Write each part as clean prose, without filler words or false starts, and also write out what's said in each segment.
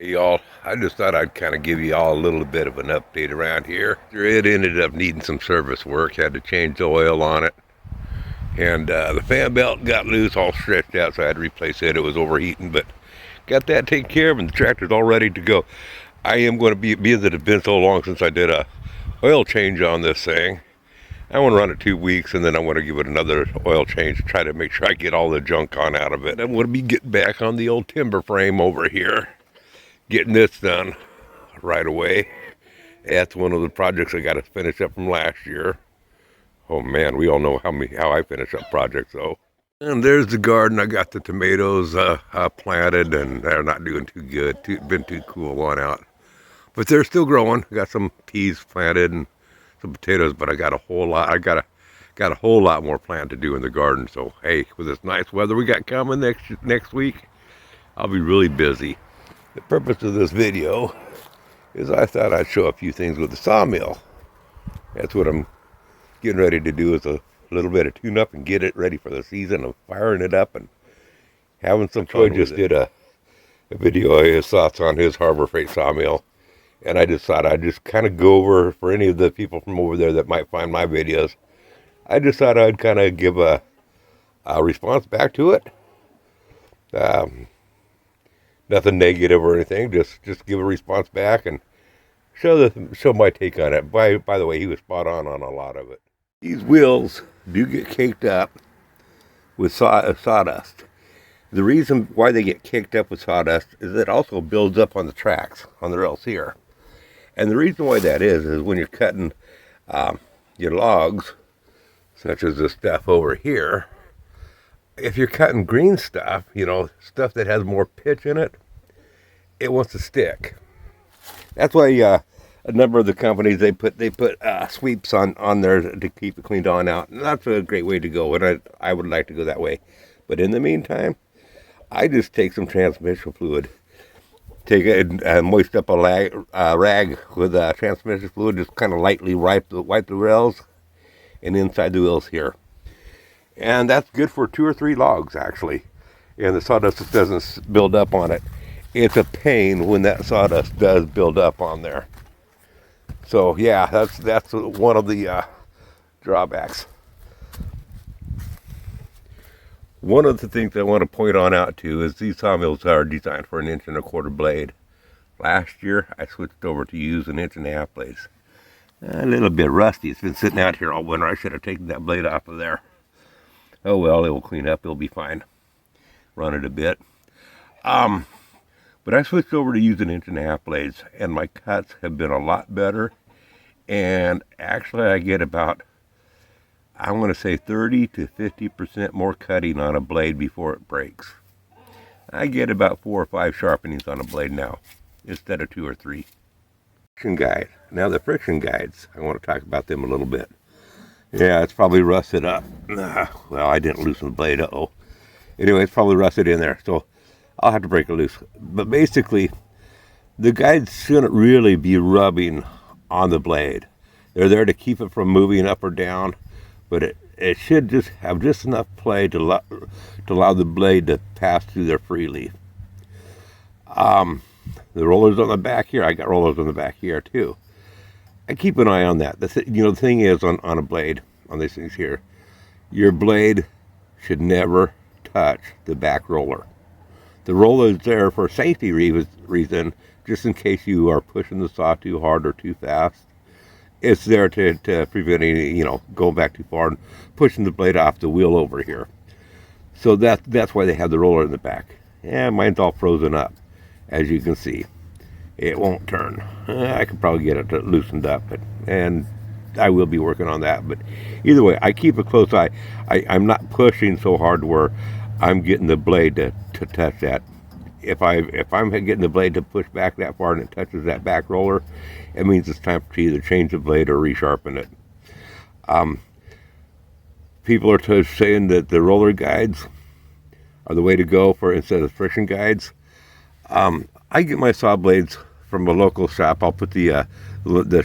Hey y'all, I just thought I'd kind of give you all a little bit of an update around here. It ended up needing some service work, had to change the oil on it, and the fan belt got loose, all stretched out, so I had to replace it. It was overheating, but got that taken care of, and the tractor's all ready to go. I am going to being that it's been so long since I did a oil change on this thing, I want to run it 2 weeks, and then I want to give it another oil change to try to make sure I get all the junk on out of it. I'm going to be getting back on the old timber frame over here, getting this done right away. That's one of the projects I got to finish up from last year. Oh man, we all know how I finish up projects though. And there's the garden. I got the tomatoes planted, and they're not doing too good. Been too cool on out, but they're still growing. I got some peas planted and some potatoes, but I got a whole lot. I got a whole lot more planned to do in the garden. So hey, with this nice weather we got coming next week, I'll be really busy. The purpose of this video is I thought I'd show a few things with the sawmill. That's what I'm getting ready to do, is a little bit of tune-up and get it ready for the season of firing it up and having some fun. Troy just did a video of his thoughts on his Harbor Freight sawmill, and I just thought I'd just kind of go over, for any of the people from over there that might find my videos, I just thought I'd kind of give a response back to it. Nothing negative or anything, just give a response back and show my take on it. By the way, he was spot on a lot of it. These wheels do get caked up with sawdust. The reason why they get caked up with sawdust is it also builds up on the tracks, on the rails here. And the reason why that is when you're cutting your logs, such as this stuff over here, if you're cutting green stuff, stuff that has more pitch in it, it wants to stick. That's why a number of the companies, they put sweeps on there to keep it cleaned on out. And that's a great way to go, and I would like to go that way. But in the meantime, I just take some transmission fluid, take it and moist up a rag with transmission fluid, just kind of lightly wipe the rails and inside the wheels here. And that's good for 2 or 3 logs, actually. And the sawdust just doesn't build up on it. It's a pain when that sawdust does build up on there. So yeah, that's one of the drawbacks. One of the things I want to point out too is these sawmills are designed for an 1.25 inch blade. Last year I switched over to use an 1.5 inch blades. A little bit rusty. It's been sitting out here all winter. I should have taken that blade off of there. Oh well, it will clean up. It'll be fine. Run it a bit. But I switched over to using 1.5 inch blades, and my cuts have been a lot better. And actually, I get about, I want to say 30 to 50% more cutting on a blade before it breaks. I get about 4 or 5 sharpenings on a blade now, instead of 2 or 3. Friction guide. Now the friction guides, I want to talk about them a little bit. Yeah, it's probably rusted up. Well, I didn't loosen the blade. Uh-oh. Anyway, it's probably rusted in there, so I'll have to break it loose. But basically, the guides shouldn't really be rubbing on the blade. They're there to keep it from moving up or down, but it should just have just enough play to allow the blade to pass through there freely. The rollers on the back here, I got rollers on the back here too. I keep an eye on that. The thing is on a blade, on these things here, your blade should never touch the back roller. The roller is there for safety reason, just in case you are pushing the saw too hard or too fast. It's there to prevent any, going back too far and pushing the blade off the wheel over here. So that's why they have the roller in the back. Yeah, mine's all frozen up, as you can see. It won't turn. I could probably get it loosened up, and I will be working on that. But either way, I keep a close eye. I'm not pushing so hard where I'm getting the blade to touch that. If I'm getting the blade to push back that far and it touches that back roller, it means it's time to either change the blade or resharpen it. People are saying that the roller guides are the way to go for instead of friction guides. I get my saw blades from a local shop. I'll put the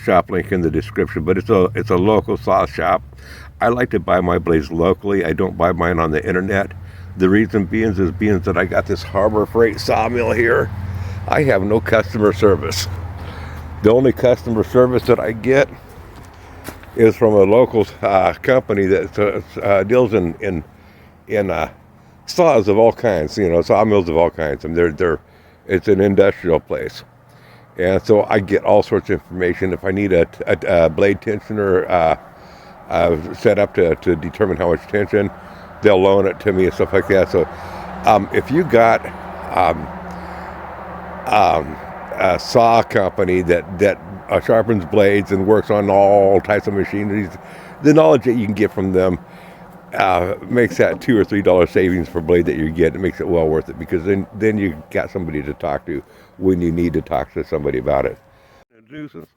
shop link in the description, but it's a local saw shop. I like to buy my blades locally. I don't buy mine on the internet. The reason being is that I got this Harbor Freight sawmill here. I have no customer service. The only customer service that I get is from a local company that deals in saws of all kinds, sawmills of all kinds. And it's an industrial place. And so I get all sorts of information. If I need a blade tensioner set up to determine how much tension, they'll loan it to me and stuff like that. So if you got a saw company that sharpens blades and works on all types of machineries, the knowledge that you can get from them makes that $2 or $3 savings per blade that you get. It makes it well worth it, because then you got somebody to talk to when you need to talk to somebody about it. A nuisance.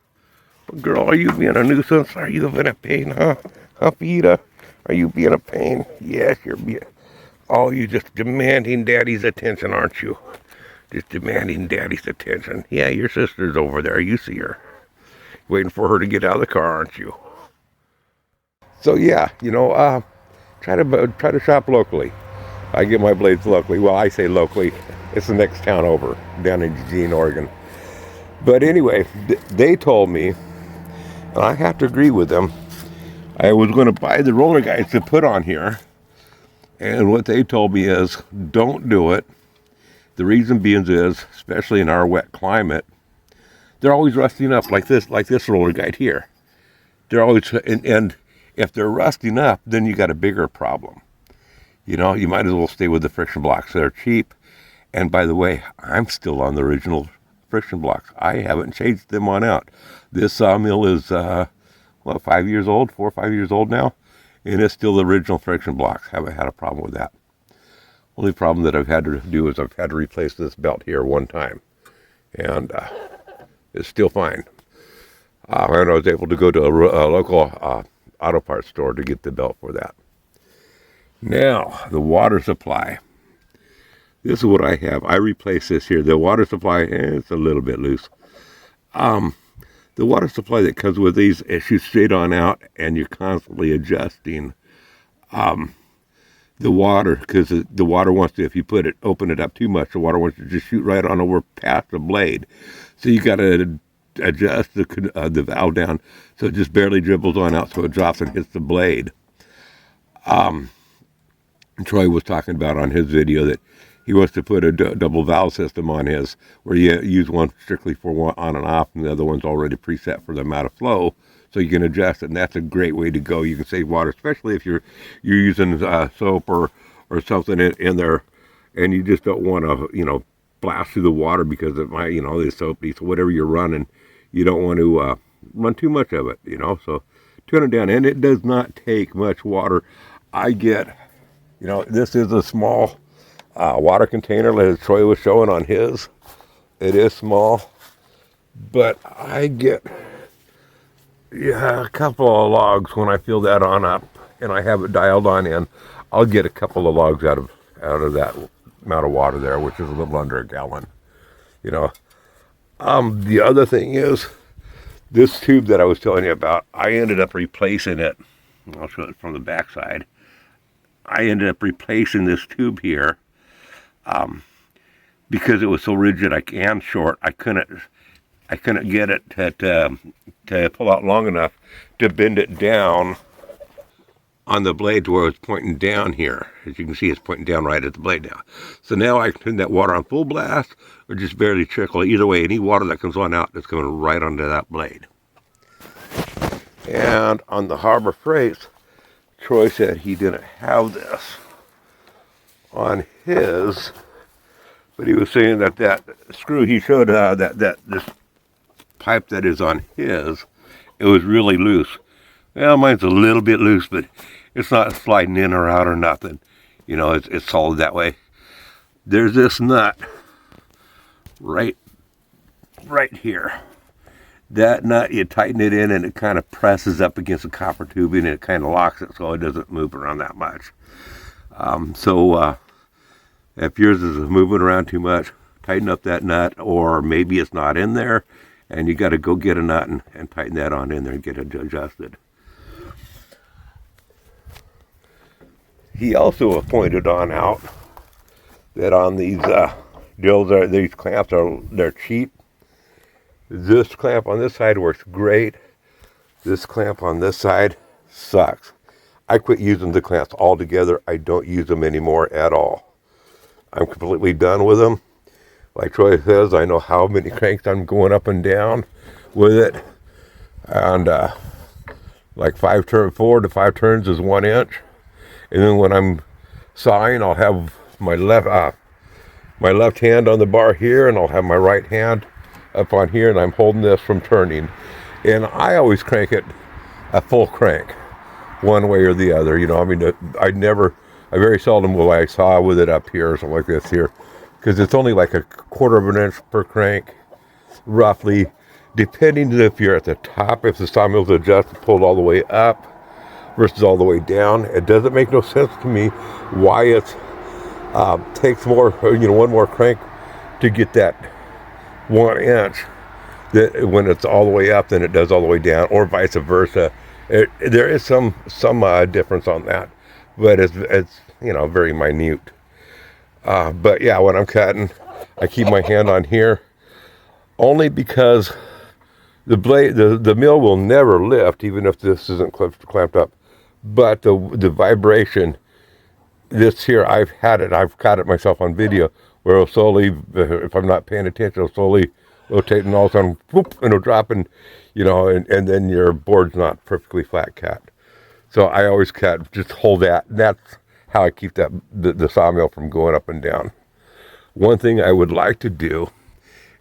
Girl, are you being a nuisance? Are you being a pain, huh? Huh, Peter? Are you being a pain? Yes, you're being... Oh, you're just demanding Daddy's attention, aren't you? Just demanding Daddy's attention. Yeah, your sister's over there. You see her. Waiting for her to get out of the car, aren't you? So yeah, try to shop locally. I get my blades locally. Well, I say locally. It's the next town over, down in Eugene, Oregon. But anyway, they told me, and I have to agree with them, I was going to buy the roller guides to put on here. And what they told me is, don't do it. The reason being is, especially in our wet climate, they're always rusting up like this roller guide here. They're always, and if they're rusting up, then you got a bigger problem. You might as well stay with the friction blocks. They're cheap. And by the way, I'm still on the original friction blocks. I haven't changed them on out. This sawmill is, 5 years old, 4 or 5 years old now. And it's still the original friction blocks. Haven't had a problem with that. Only problem that I've had to do is I've had to replace this belt here one time. And it's still fine. And I was able to go to a local auto parts store to get the belt for that. Now, the water supply. This is what I have. I replaced this here. The water supply, it's a little bit loose. The water supply that comes with these, it shoots straight on out, and you're constantly adjusting the water, because the water wants to, if you open it up too much, the water wants to just shoot right on over past the blade. So you got to adjust the valve down so it just barely dribbles on out, so it drops and hits the blade. Troy was talking about on his video that he wants to put a double valve system on his, where you use one strictly for one on and off, and the other one's already preset for the amount of flow, so you can adjust it. And that's a great way to go. You can save water, especially if you're using soap or something in there, and you just don't want to blast through the water because it might the soap needs, whatever you're running. You don't want to run too much of it, so turn it down. And it does not take much water. I get, this is a small water container that Troy was showing on his. It is small, but I get a couple of logs when I fill that on up and I have it dialed on in. I'll get a couple of logs out of that amount of water there, which is a little under a gallon. The other thing is, this tube that I was telling you about, I ended up replacing it. I'll show it from the back side. I ended up replacing this tube here because it was so rigid and short. I couldn't get it to pull out long enough to bend it down on the blade to where it's pointing down here. As you can see, it's pointing down right at the blade now. So now I can turn that water on full blast or just barely trickle. Either way, any water that comes on out is coming right onto that blade. And on the Harbor Freights, Troy said he didn't have this on his, but he was saying that screw he showed that this pipe that is on his, it was really loose. Well, mine's a little bit loose, but it's not sliding in or out or nothing. It's solid that way. There's this nut right here. That nut, you tighten it in and it kind of presses up against the copper tubing and it kind of locks it so it doesn't move around that much. So if yours is moving around too much, tighten up that nut, or maybe it's not in there and you got to go get a nut and tighten that on in there and get it adjusted. He also pointed on out that on these These clamps they're cheap. This clamp on this side works great. This clamp on this side sucks. I quit using the clamps altogether. I don't use them anymore at all. I'm completely done with them. Like Troy says, I know how many cranks I'm going up and down with it. And like 4 to 5 turns is 1 inch. And then when I'm sawing, I'll have my left hand on the bar here, and I'll have my right hand up on here, and I'm holding this from turning. And I always crank it a full crank, one way or the other. You know, I mean, I very seldom will I saw with it up here or something like this here, because it's only like a 1/4 of an inch per crank, roughly, depending if you're at the top, if the sawmill's adjusted, pulled all the way up versus all the way down. It doesn't make no sense to me why it takes more, one more crank to get that 1 inch that when it's all the way up than it does all the way down, or vice versa. There is some difference on that, but it's very minute. But yeah, when I'm cutting, I keep my hand on here, only because the blade, the mill will never lift, even if this isn't clamped up. But the vibration, this here, I've caught it myself on video, where it'll slowly, if I'm not paying attention, it'll slowly rotate, and all of a sudden, whoop, and it'll drop, and and then your board's not perfectly flat cut. So I always just hold that. That's how I keep the sawmill from going up and down. One thing I would like to do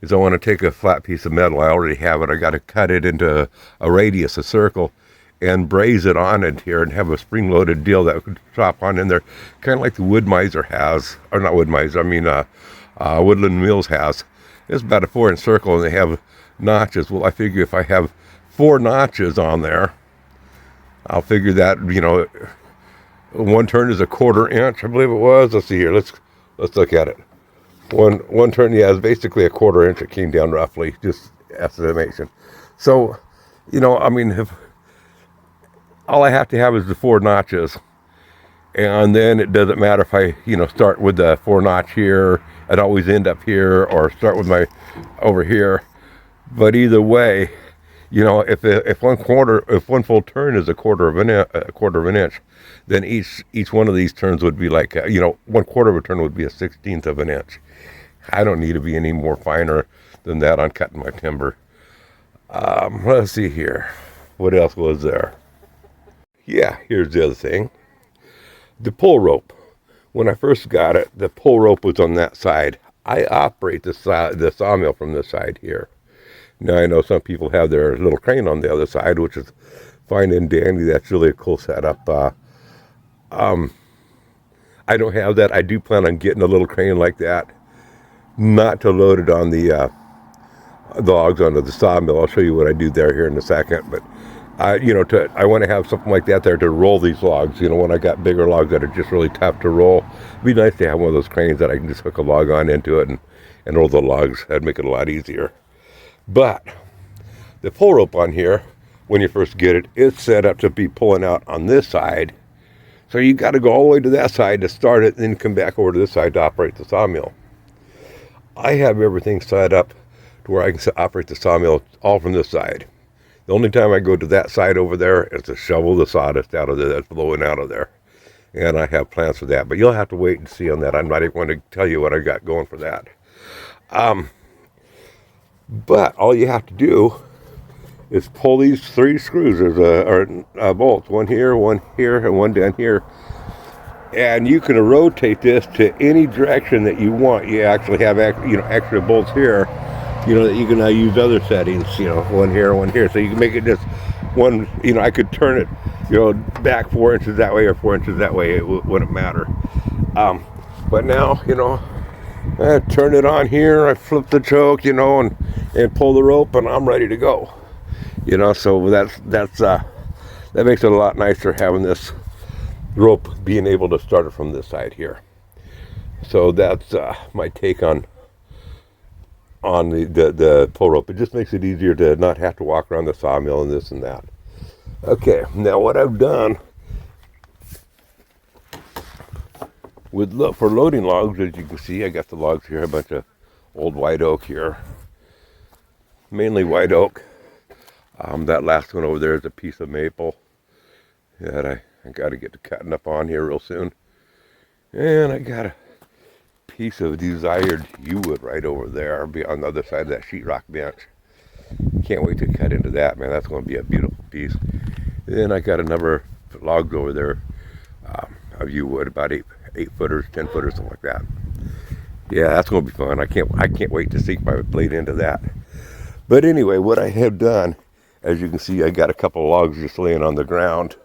is I want to take a flat piece of metal. I already have it. I got to cut it into a radius, a circle, and braze it on it here, and have a spring-loaded deal that could drop on in there, kind of like the Wood Miser has, or not Wood Miser, I mean Woodland Mills has. It's about a 4-inch circle, and they have notches. Well, I figure if I have 4 notches on there, I'll figure that, one turn is a 1/4 inch, I believe it was. Let's see here. Let's look at it. One turn, yeah, is basically a 1/4 inch. It came down roughly, just estimation. So, I mean, if all I have to have is the 4 notches, and then it doesn't matter if I, start with the 4 notch here, I'd always end up here, or start with my over here. But either way, if one full turn is a 1/4 of an inch, then each one of these turns would be like, 1/4 of a turn would be a 1/16 of an inch. I don't need to be any more finer than that on cutting my timber. Let's see here. What else was there? Yeah, here's the other thing. The pull rope. When I first got it, the pull rope was on that side. I operate the sawmill from this side here. Now, I know some people have their little crane on the other side, which is fine and dandy. That's really a cool setup. I don't have that. I do plan on getting a little crane like that, not to load it on the logs onto the sawmill. I'll show you what I do there here in a second. But I want to have something like that there to roll these logs. When I got bigger logs that are just really tough to roll, it'd be nice to have one of those cranes that I can just hook a log on into it and roll the logs. That'd make it a lot easier. But the pull rope on here, when you first get it, it's set up to be pulling out on this side. So you got to go all the way to that side to start it, and then come back over to this side to operate the sawmill. I have everything set up to where I can operate the sawmill all from this side. The only time I go to that side over there is to shovel the sawdust out of there that's blowing out of there. And I have plans for that. But you'll have to wait and see on that. I'm not even going to tell you what I got going for that. But all you have to do is pull these 3 screws. There's bolts. One here, and one down here. And you can rotate this to any direction that you want. You actually have extra bolts here, that you can use other settings, one here, one here. So you can make it just one, I could turn it, back 4 inches that way or 4 inches that way. It wouldn't matter. But now, I turn it on here, I flip the choke, and pull the rope, and I'm ready to go. So that makes it a lot nicer having this rope being able to start it from this side here. So that's my take on the pull rope. It just makes it easier to not have to walk around the sawmill and this and that. Okay, now what I've done For loading logs, as you can see, I got the logs here, a bunch of old white oak here, mainly white oak. That last one over there is a piece of maple that I got to get to cutting up on here real soon. And I got a piece of desired yew wood right over there on the other side of that sheetrock bench. Can't wait to cut into that, man. That's going to be a beautiful piece. Then I got a number of logs over there of yew wood, about 8-footers, 10-footers, something like that. Yeah, that's going to be fun. I can't wait to sink my blade into that. But anyway, what I have done, as you can see, I got a couple of logs just laying on the ground.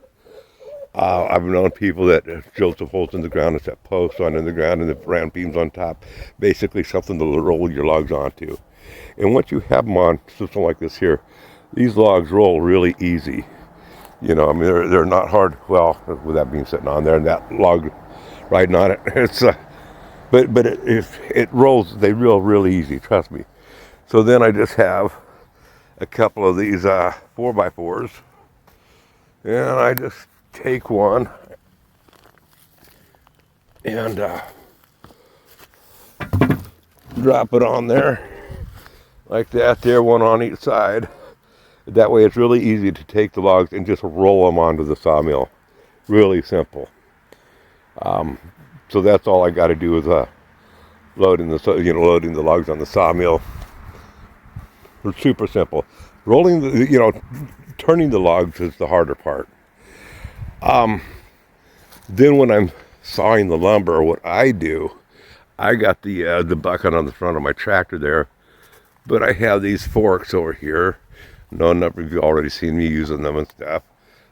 I've known people that drilled some holes in the ground and set posts on in the ground and the round beams on top. Basically something to roll your logs onto. And once you have them on something like this here, these logs roll really easy. You know, I mean, they're not hard. Well, with that beam sitting on there and that log riding on it, it's but it rolls. They roll really easy. Trust me. So then I just have a couple of these 4x4s, and I just take one and drop it on there like that there, one on each side. That way it's really easy to take the logs and just roll them onto the sawmill. Really simple. So that's all I got to do is loading the logs on the sawmill. It's super simple. Turning the logs is the harder part. Then when I'm sawing the lumber, what I do, I got the bucket on the front of my tractor there, but I have these forks over here. No number of you already seen me using them and stuff.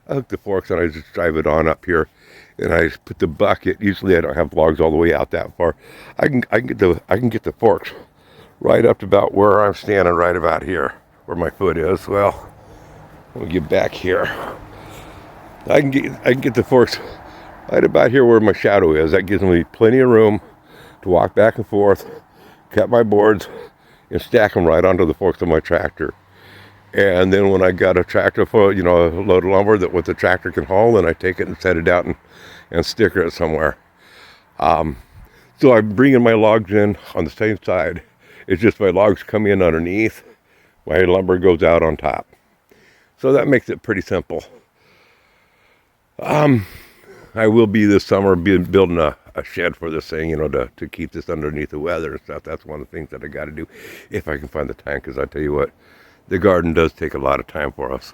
I hook the forks and I just drive it on up here, and I just put the bucket. Usually I don't have logs all the way out that far. I can get the forks right up to about where I'm standing, right about here, where my foot is. Well, let me get back here. I can get the forks right about here where my shadow is. That gives me plenty of room to walk back and forth, cut my boards, and stack them right onto the forks of my tractor. And then when I got a tractor for, a load of lumber that what the tractor can haul, then I take it and set it out and sticker it somewhere. So I'm bringing my logs in on the same side. It's just my logs come in underneath, my lumber goes out on top. So that makes it pretty simple. I will be this summer building a shed for this thing, to keep this underneath the weather and stuff. That's one of the things that I got to do if I can find the time, because I tell you what, the garden does take a lot of time for us.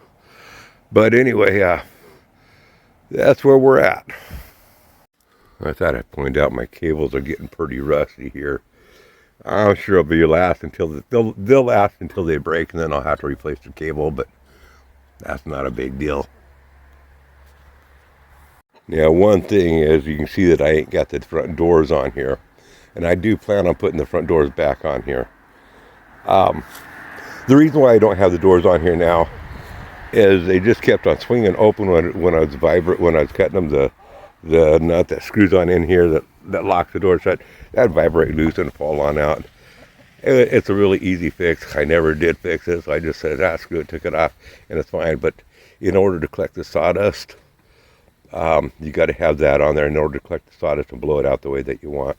But anyway, that's where we're at. I thought I'd point out my cables are getting pretty rusty here. I'm sure they'll last until they'll last until they break, and then I'll have to replace the cable, but that's not a big deal. Now, one thing is, you can see that I ain't got the front doors on here, and I do plan on putting the front doors back on here. The reason why I don't have the doors on here now is they just kept on swinging open when I was cutting them. The nut that screws on in here that locks the door shut, that vibrate loose and fall on out. It's a really easy fix. I never did fix it, so I just said, screw it, took it off, and it's fine. But in order to collect the sawdust, you got to have that on there in order to collect the sawdust and blow it out the way that you want.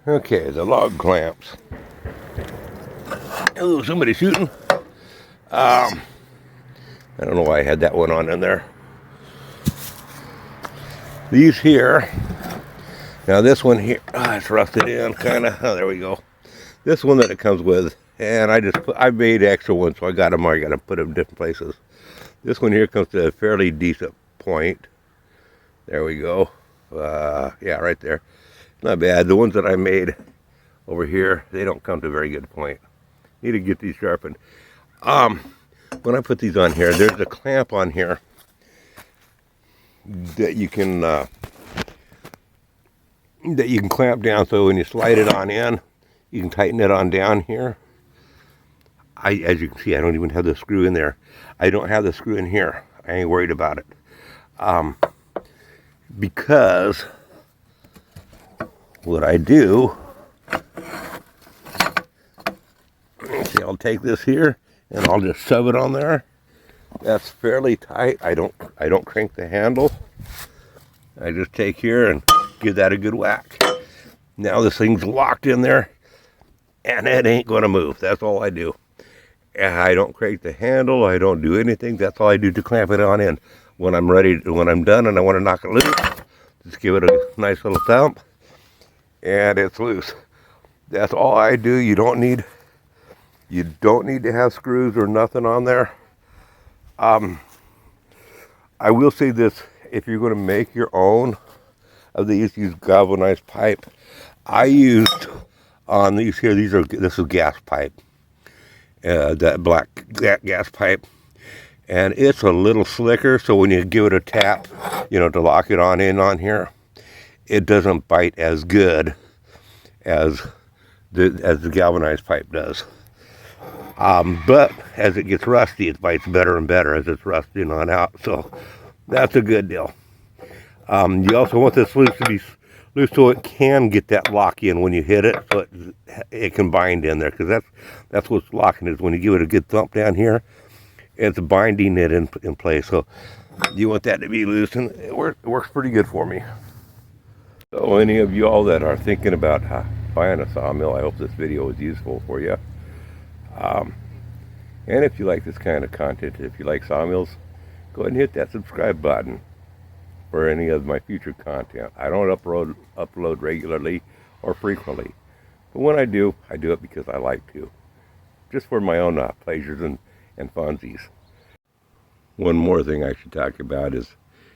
Okay, the log clamps. Oh, somebody's shooting. I don't know why I had that one on in there. These here. Now this one here, it's rusted in, kind of. Oh, there we go. This one that it comes with, and I made extra ones, so I got to put them in different places. This one here comes to a fairly decent point. There we go. Yeah, right there. Not bad. The ones that I made over here, they don't come to a very good point. Need to get these sharpened. When I put these on here, there's a clamp on here that you can clamp down, so when you slide it on in, you can tighten it on down here. As you can see, I don't even have the screw in there. I don't have the screw in here. I ain't worried about it. Because what I do, see, I'll take this here and I'll just shove it on there. That's fairly tight. I don't crank the handle. I just take here and give that a good whack. Now this thing's locked in there, and it ain't going to move. That's all I do. And I don't crank the handle. I don't do anything. That's all I do to clamp it on in. When I'm ready, when I'm done and I want to knock it loose, just give it a nice little thump, and it's loose. That's all I do. You don't need to have screws or nothing on there. I will say this: if you're going to make your own of these, use galvanized pipe. I used on these here. This is gas pipe. That black gas pipe, and it's a little slicker, so when you give it a tap, to lock it on in on here, it doesn't bite as good as the galvanized pipe does. But as it gets rusty, it bites better and better as it's rusting on out, so that's a good deal. You also want this loose to be loose so it can get that lock in when you hit it, so it can bind in there, because that's what's locking it, is when you give it a good thump down here, it's binding it in place. So you want that to be loose, and it works pretty good for me. So any of y'all that are thinking about buying a sawmill, I hope this video is useful for you. And if you like this kind of content, if you like sawmills, go ahead and hit that subscribe button for any of my future content. I don't upload regularly or frequently, but when I do it because I like to, just for my own pleasures and funsies. One more thing I should talk about is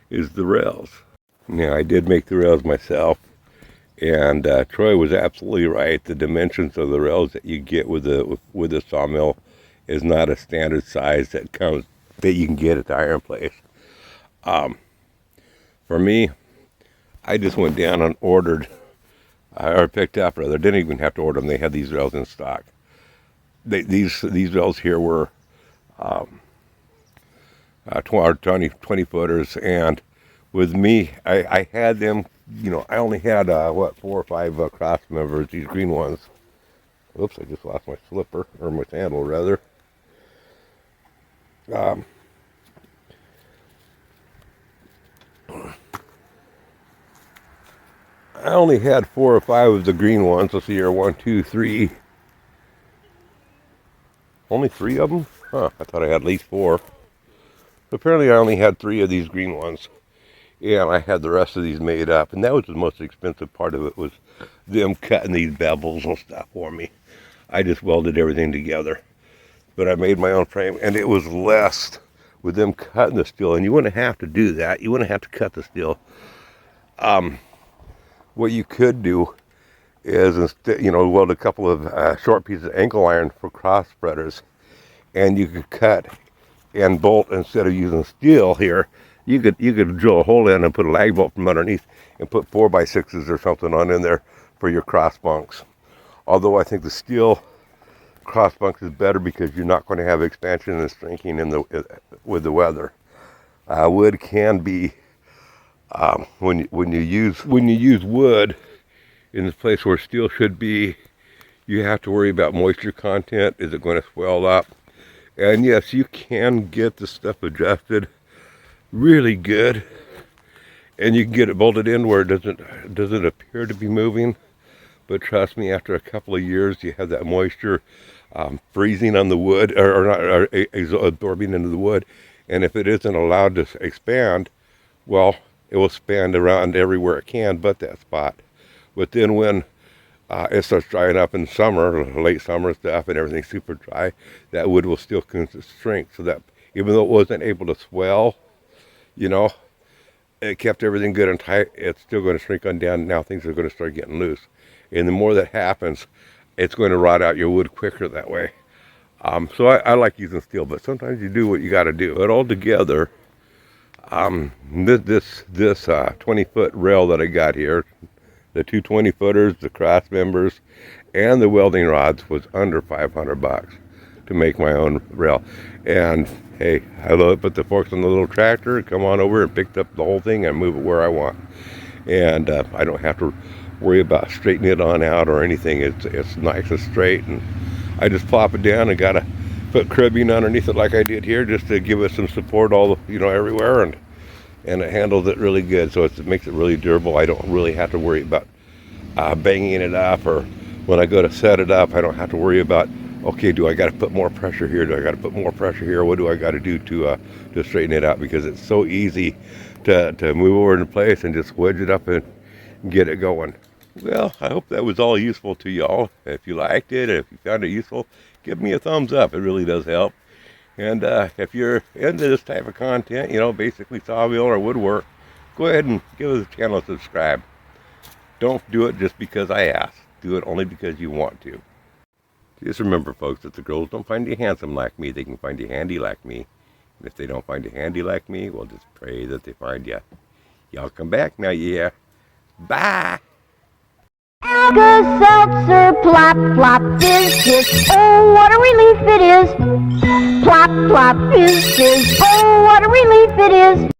the rails. Now, I did make the rails myself, and Troy was absolutely right. The dimensions of the rails that you get with the sawmill is not a standard size that you can get at the iron place. For me, I just went down and ordered, or picked up rather. Didn't even have to order them. They had these rails in stock. These rails here were 20 footers, and with me, I had them. I only had 4 or 5 cross members. These green ones. Oops! I just lost my slipper, or my sandal rather. I only had 4 or 5 of the green ones. Let's see here, 1, 2, 3. Only 3 of them? Huh, I thought I had at least 4. Apparently I only had 3 of these green ones. And I had the rest of these made up. And that was the most expensive part of it, was them cutting these bevels and stuff for me. I just welded everything together. But I made my own frame, and it was less with them cutting the steel. And you wouldn't have to do that. You wouldn't have to cut the steel. What you could do is instead, weld a couple of short pieces of ankle iron for cross spreaders, and you could cut and bolt instead of using steel here. You could drill a hole in and put a lag bolt from underneath and put 4x6s or something on in there for your cross bunks. Although I think the steel cross bunks is better because you're not going to have expansion and shrinking with the weather. Wood can be. When you use wood in this place where steel should be, you have to worry about moisture content. Is it going to swell up? And yes, you can get the stuff adjusted really good, and you can get it bolted in where it doesn't appear to be moving. But trust me, after a couple of years, you have that moisture freezing on the wood, or absorbing into the wood, and if it isn't allowed to expand, well, it will expand around everywhere it can but that spot. But then when it starts drying up in summer, late summer stuff, and everything's super dry, that wood will still shrink. So that even though it wasn't able to swell, it kept everything good and tight, it's still going to shrink on down. Now things are going to start getting loose. And the more that happens, it's going to rot out your wood quicker that way. So I like using steel, but sometimes you do what you got to do. But altogether, this 20-foot rail that I got here, the 2 20-footers, the cross members, and the welding rods was under $500 to make my own rail. And hey, I put the forks on the little tractor, come on over and picked up the whole thing and move it where I want. And I don't have to worry about straightening it on out or anything. It's nice and straight, and I just plop it down and gotta put cribbing underneath it like I did here, just to give it some support everywhere, and it handles it really good, so it makes it really durable. I don't really have to worry about banging it up, or when I go to set it up, I don't have to worry about, okay, do I got to put more pressure here? Do I got to put more pressure here? What do I got to do to straighten it out? Because it's so easy to move over in place and just wedge it up and get it going. Well, I hope that was all useful to y'all. If you liked it, if you found it useful, give me a thumbs up. It really does help. And if you're into this type of content, you know, basically sawmill or woodwork, go ahead and give the channel a subscribe. Don't do it just because I asked. Do it only because you want to. Just remember, folks, if the girls don't find you handsome like me, they can find you handy like me. And if they don't find you handy like me, well, just pray that they find you. Y'all come back now, yeah. Bye! Alka-Seltzer, plop, plop, fizz, fizz, oh, what a relief it is. Plop, plop, fizz, fizz, oh, what a relief it is.